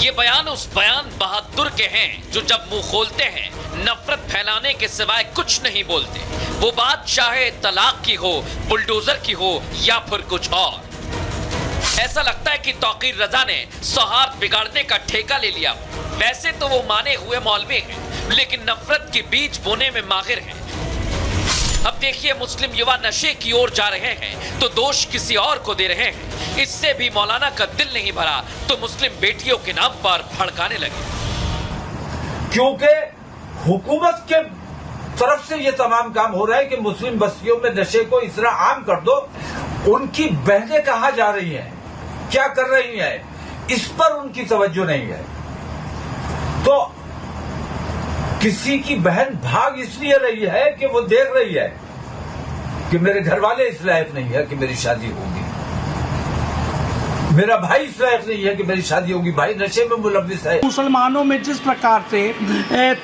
ये बयान उस बयान बहादुर के हैं जो जब मुंह खोलते हैं नफरत फैलाने के सिवाय कुछ नहीं बोलते। वो बात चाहे तलाक की हो, बुलडोजर की हो या फिर कुछ और। ऐसा लगता है कि तौकीर रजा ने सौहार्द बिगाड़ने का ठेका ले लिया। वैसे तो वो माने हुए मौलवी हैं, लेकिन नफरत के बीज बोने में माहिर हैं। अब देखिए, मुस्लिम युवा नशे की ओर जा रहे हैं तो दोष किसी और को दे रहे हैं। इससे भी मौलाना का दिल नहीं भरा तो मुस्लिम बेटियों के नाम पर भड़काने लगे। क्योंकि हुकूमत के तरफ से ये तमाम काम हो रहा है कि मुस्लिम बस्तियों में नशे को इस तरह आम कर दो। उनकी बहनें कहाँ जा रही हैं, क्या कर रही हैं, इस पर उनकी तवज्जो नहीं है। तो किसी की बहन भाग इसलिए रही है कि वो देख रही है कि मेरे घर वाले इस लायक नहीं है कि मेरी शादी होगी, मेरा भाई इस लायक नहीं है कि मेरी शादी होगी, भाई नशे में मुलव्विस है। मुसलमानों में जिस प्रकार से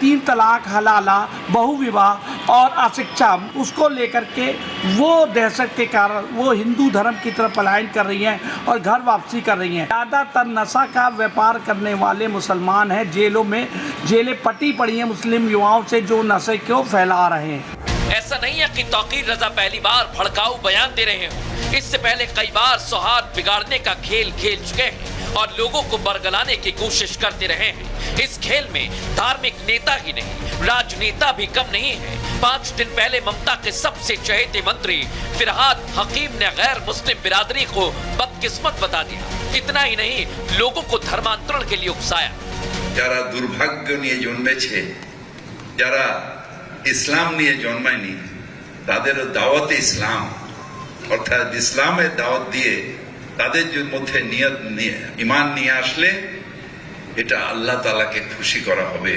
3 तलाक, हलाला, बहुविवाह और अशिक्षा, उसको लेकर के वो दहशत के कारण वो हिंदू धर्म की तरफ पलायन कर रही हैं और घर वापसी कर रही हैं। ज़्यादातर नशा का व्यापार करने वाले मुसलमान हैं, जेलें पटी पड़ी हैं मुस्लिम युवाओं से जो नशे को फैला रहे हैं। ऐसा नहीं है कि तौकीर रजा पहली बार भड़काऊ बयान दे रहे हो। इससे पहले कई बार सौहार्द बिगाड़ने का खेल खेल चुके हैं और लोगों को बरगलाने की कोशिश करते रहे हैं। इस खेल में धार्मिक नेता ही नहीं, राजनेता भी कम नहीं है। 5 दिन पहले ममता के सबसे चहेते मंत्री फिरहाद हकीम ने गैर मुस्लिम बिरादरी को बदकिस्मत बता दिया। इतना ही नहीं, लोगों को धर्मांतरण के लिए उकसाया। যারা দুর্ভাগ্য নিয়ে জন্মেছে, যারা ইসলাম নিয়ে জন্মায়নি, তাদেরও দাওয়াতে ইসলাম অর্থাৎ ইসলামের দাওয়াত দিয়ে তাদের মধ্যে নিয়ত নিয়ে ঈমান নিয়ে আসলে এটা আল্লাহ তাআলাকে খুশি করা হবে।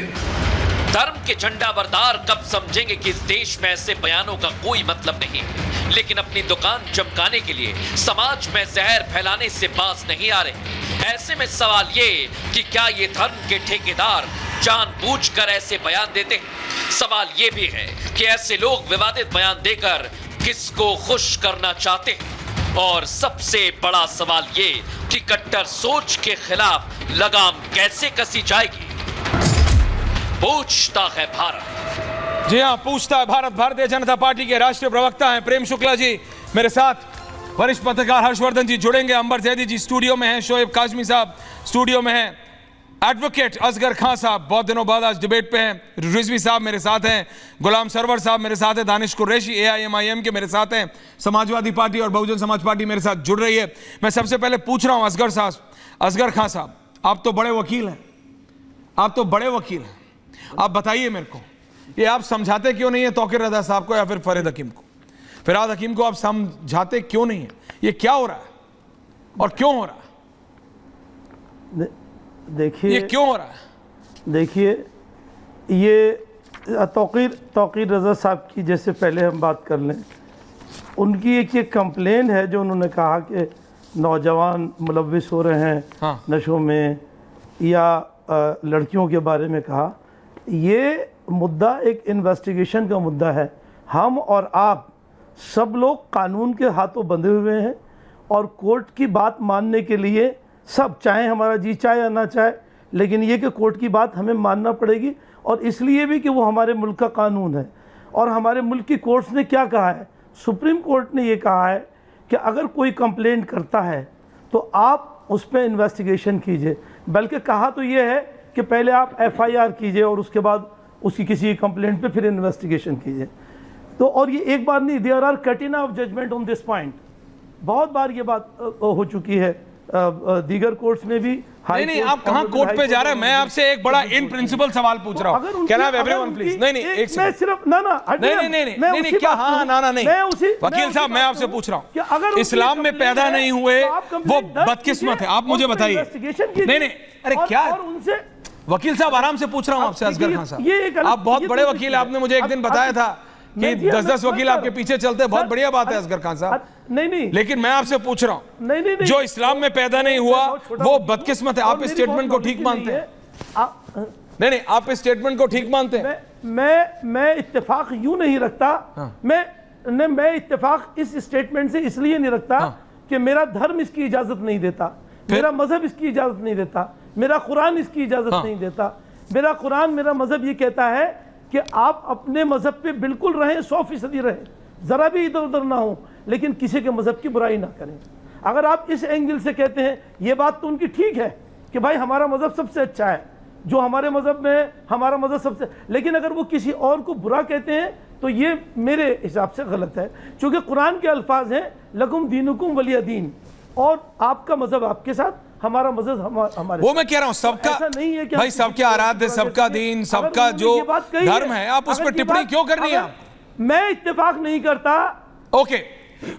धर्म के झंडा बरदार कब समझेंगे कि इस देश में ऐसे बयानों का कोई मतलब नहीं है, लेकिन अपनी दुकान चमकाने के लिए समाज में जहर फैलाने से बाज नहीं आ रहे। ऐसे में सवाल ये कि क्या ये धर्म के ठेकेदार जानबूझकर ऐसे बयान देते हैं? सवाल ये भी है कि ऐसे लोग विवादित बयान देकर किसको खुश करना चाहते हैं? और सबसे बड़ा सवाल ये कि कट्टर सोच के खिलाफ लगाम कैसे कसी जाएगी? पूछता है भारत। जी हाँ, पूछता है भारत। भारतीय जनता पार्टी के राष्ट्रीय प्रवक्ता हैं प्रेम शुक्ला जी मेरे साथ, वरिष्ठ पत्रकार हर्षवर्धन जी जुड़ेंगे, अंबर जैदी जी स्टूडियो में हैं, शोएब काजमी साहब स्टूडियो में हैं, एडवोकेट असगर खान साहब बहुत दिनों बाद आज डिबेट पे हैं, रिजवी साहब मेरे साथ हैं, गुलाम सरवर साहब मेरे साथ हैं, दानिश कुरैशी AIMIM के मेरे साथ हैं, समाजवादी पार्टी और बहुजन समाज पार्टी मेरे साथ जुड़ रही है। मैं सबसे पहले पूछ रहा हूं असगर खान साहब, आप तो बड़े वकील हैं, आप तो बड़े वकील हैं, आप बताइए मेरे को, ये आप समझाते क्यों नहीं है तौकीर रजा साहब को या फिर फरीद हकीम को? फिरहाद हकीम को आप समझाते क्यों नहीं है? ये क्या हो रहा है और क्यों हो रहा है? देखिए, ये क्यों हो रहा है? देखिए, ये तौकीर रजा साहब की जैसे पहले हम बात कर लें, उनकी एक ये कंप्लेन है जो उन्होंने कहा कि नौजवान मुलव्विस हो रहे हैं हाँ। नशों में, या लड़कियों के बारे में कहा। ये मुद्दा एक इन्वेस्टिगेशन का मुद्दा है। हम और आप सब लोग कानून के हाथों बंधे हुए हैं और कोर्ट की बात मानने के लिए सब, चाहे हमारा जी चाहे या ना चाहे, लेकिन ये कि कोर्ट की बात हमें मानना पड़ेगी। और इसलिए भी कि वो हमारे मुल्क का कानून है। और हमारे मुल्क की कोर्ट्स ने क्या कहा है? सुप्रीम कोर्ट ने ये कहा है कि अगर कोई कंप्लेंट करता है तो आप उस पर इन्वेस्टिगेशन कीजिए। बल्कि कहा तो ये है कि पहले आप FIR कीजिए और उसके बाद उसकी किसी कंप्लेंट पे फिर इन्वेस्टिगेशन कीजिए। तो और ये एक बार नहीं, there are catena of judgment on this point. बहुत बार ये बात हो चुकी है दीगर कोर्ट्स में भी। नहीं, आप कहां कोर्ट पे जा रहे हैं? मैं आपसे एक बड़ा इन प्रिंसिपल सवाल पूछ रहा हूं। Can I have everyone please? नहीं, एक सेकंड। मैं सिर्फ नहीं, क्या? हाँ, ना, नहीं। वकील साहब, मैं आपसे पूछ रहा हूं, इस्लाम में पैदा नहीं हुए वो बदकिस्मत है, आप मुझे बताइए। नहीं, अरे क्या वकील साहब, आराम से पूछ रहा हूं आपसे असगर खान साहब, आप बहुत बड़े वकील, आपने मुझे एक दिन बताया था कि 10-10 वकील आपके पीछे चलते हैं। बहुत बढ़िया बात है असगर खान साहब, नहीं, लेकिन मैं आपसे पूछ रहा हूं, जो इस्लाम में पैदा नहीं हुआ वो बदकिस्मत है, आप इस स्टेटमेंट को ठीक मानते हैं? नहीं, आप इस स्टेटमेंट को ठीक मानते हैं? मैं इत्तेफाक यूं नहीं रखता। मैं इत्तेफाक इस स्टेटमेंट से इसलिए नहीं रखता कि मेरा धर्म इसकी इजाजत नहीं देता, मेरा मजहब इसकी इजाजत नहीं देता। मेरा कुरान इसकी इजाज़त नहीं देता। मेरा कुरान, मेरा मज़हब ये कहता है कि आप अपने मज़हब पे बिल्कुल रहें, 100% रहें, ज़रा भी इधर उधर ना हो, लेकिन किसी के मज़हब की बुराई ना करें। अगर आप इस एंगल से कहते हैं, ये बात तो उनकी ठीक है कि भाई हमारा मज़हब सबसे अच्छा है, जो हमारे मज़हब में है हमारा मज़हब सबसे, लेकिन अगर वो किसी और को बुरा कहते हैं तो ये मेरे हिसाब से गलत है, क्योंकि कुरान के अल्फाज हैं लकुम दीनुकुम वलिय दीन, और आपका मज़हब आपके साथ, हमारा मज़हब हमारे। वो मैं कह रहा हूं, सबका ऐसा नहीं है कि भाई सबके आराध्य, सबका दीन, सबका जो धर्म है, आप उस पर टिप्पणी क्यों करनी है? मैं इत्तेफाक नहीं करता। Okay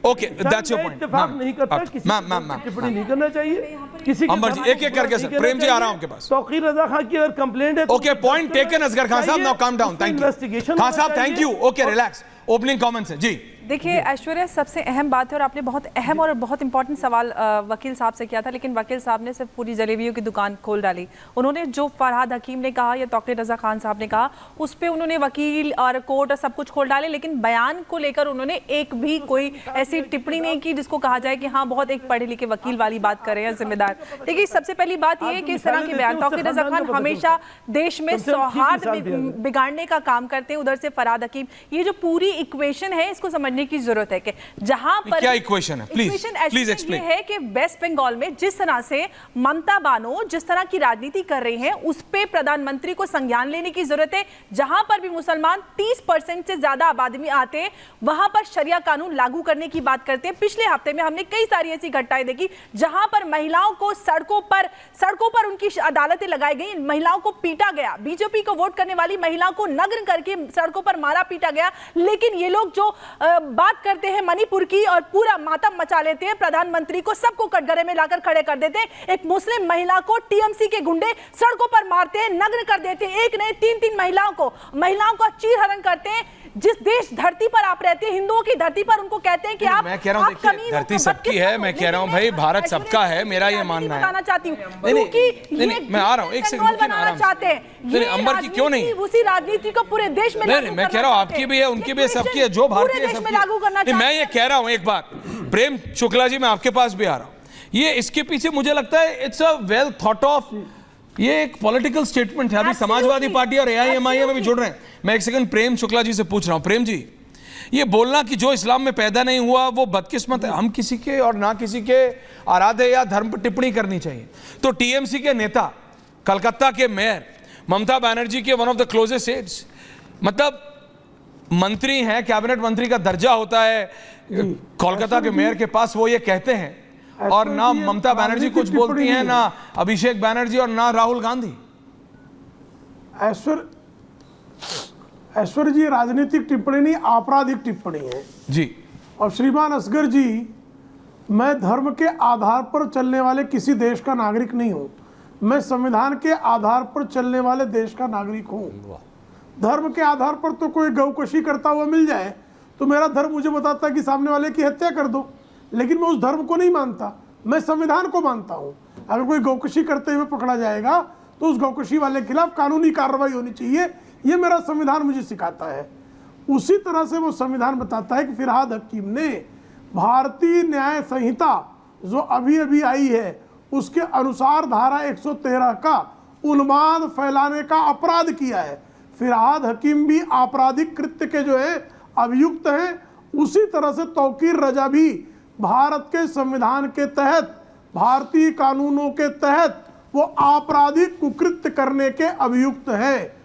okay, that's your point. इत्तेफाक नहीं करता, किसी मैम टिप्पणी नहीं करना चाहिए किसी अंबर जी, एक-एक करके सर। प्रेम जी आ रहा हूं आपके पास। तौकीर रजा खान की अगर कंप्लेंट है, okay, point taken Asgar Khan साहब, now calm down, thank you Khan साहब, thank you. Okay, relax, opening comments है जी। देखिए ऐश्वर्या, सबसे अहम बात है, और आपने बहुत अहम और बहुत इंपॉर्टेंट सवाल वकील साहब से किया था, लेकिन वकील साहब ने सिर्फ पूरी जलेबियों की दुकान खोल डाली। उन्होंने जो फरहाद हकीम ने कहा या तौकीर रजा खान साहब ने कहा, उस पर उन्होंने वकील और कोर्ट और सब कुछ खोल डाले, लेकिन बयान को लेकर उन्होंने एक भी कोई ऐसी टिप्पणी नहीं की जिसको कहा जाए कि हाँ बहुत एक पढ़े लिखे वकील वाली बात कर रहे हैं जिम्मेदार। देखिए सबसे पहली बात यह है कि इस तरह के बयान, तौकीर रजा खान हमेशा देश में सौहार्द बिगाड़ने का काम करते हैं, उधर से फरहाद हकीम, ये जो पूरी इक्वेशन है इसको समझने की जरूरत है कि जहां पर क्या इक्वेशन है, प्लीज एक्सप्लेन। है कि वेस्ट बंगाल में जिस तरह से ममता बानो जिस तरह की राजनीति कर रही हैं, उस पे प्रधानमंत्री को संज्ञान लेने की जरूरत है। जहां पर भी मुसलमान 30% से ज्यादा आबादी में आते हैं, वहां पर शरिया कानून लागू करने की बात करते हैं। पिछले हफ्ते में हमने कई सारी ऐसी घटनाएं देखी जहां पर महिलाओं को सड़कों पर उनकी अदालतें लगाई गई, महिलाओं को पीटा गया, बीजेपी को वोट करने वाली महिलाओं को नग्न करके सड़कों पर मारा पीटा गया। लेकिन ये लोग जो बात करते हैं मणिपुर की और पूरा मातम मचा लेते हैं, प्रधानमंत्री को सबको कटघरे में लाकर खड़े कर देते हैं। एक मुस्लिम महिला को टीएमसी के गुंडे सड़कों पर मारते हैं, नग्न कर देते हैं, एक नहीं 3-3 महिलाओं को चीरहरण करते हैं। जिस देश धरती पर आप रहते हैं, हिंदुओं की धरती पर, उनको कहते हैं कि आप, मैं कह रहा हूं देखिए धरती सबकी है, मैं कह रहा हूं भाई भारत सबका है, मेरा ये मानना है। बताना चाहती हूं नहीं, मैं आ रहा हूं, एक सेकंड बनाना चाहते हैं, नहीं अंबर की क्यों नहीं, उसी राजनीति को पूरे देश में नहीं, मैं कह रहा हूं आपकी भी है, उनकी भी है, सबकी है, जो भारतीय है सबकी है। मैं ये कह रहा हूं एक बात, प्रेम शुक्ला जी, मैं आपके पास भी आ रहा हूं, ये इसके पीछे मुझे लगता है it's a well thought of, ये एक पॉलिटिकल स्टेटमेंट है। अभी समाजवादी पार्टी और एआईएमआईएम में भी जुड़ रहे हैं। मैं एक सेकंड प्रेम शुक्ला जी से पूछ रहा हूं, प्रेम जी, ये बोलना कि जो इस्लाम में पैदा नहीं हुआ वो बदकिस्मत है, हम किसी के और ना किसी के आराध्य या धर्म पर टिप्पणी करनी चाहिए। तो टीएमसी के नेता, कलकत्ता के मेयर ममता बनर्जी के one of the closest aides, मतलब मंत्री हैं, कैबिनेट मंत्री का दर्जा होता है कोलकाता के मेयर के पास, वो ये कहते हैं, और ना ममता बनर्जी कुछ बोलती हैं, ना अभिषेक बनर्जी और ना राहुल गांधी। ऐश्वर्य जी राजनीतिक टिप्पणी नहीं, आपराधिक टिप्पणी है जी। और श्रीमान असगर जी, मैं धर्म के आधार पर चलने वाले किसी देश का नागरिक नहीं हूं, मैं संविधान के आधार पर चलने वाले देश का नागरिक हूं। धर्म के आधार पर तो कोई गौकशी करता हुआ मिल जाए तो मेरा धर्म मुझे बताता है कि सामने वाले की हत्या कर दो, लेकिन मैं उस धर्म को नहीं मानता, मैं संविधान को मानता हूं। अगर कोई गौकशी करते हुए पकड़ा जाएगा तो उस गौकशी वाले के खिलाफ कानूनी कार्रवाई होनी चाहिए, ये मेरा संविधान मुझे सिखाता है। उसी तरह से वो संविधान बताता है कि फरहाद हकीम ने भारतीय न्याय संहिता जो अभी अभी आई है उसके अनुसार धारा 113 का उन्माद फैलाने का अपराध किया है। फरहाद हकीम भी आपराधिक कृत्य के जो है अभियुक्त हैं, उसी तरह से तौकीर रजा भी भारत के संविधान के तहत, भारतीय कानूनों के तहत वो आपराधिक कुकृत्य करने के अभियुक्त है।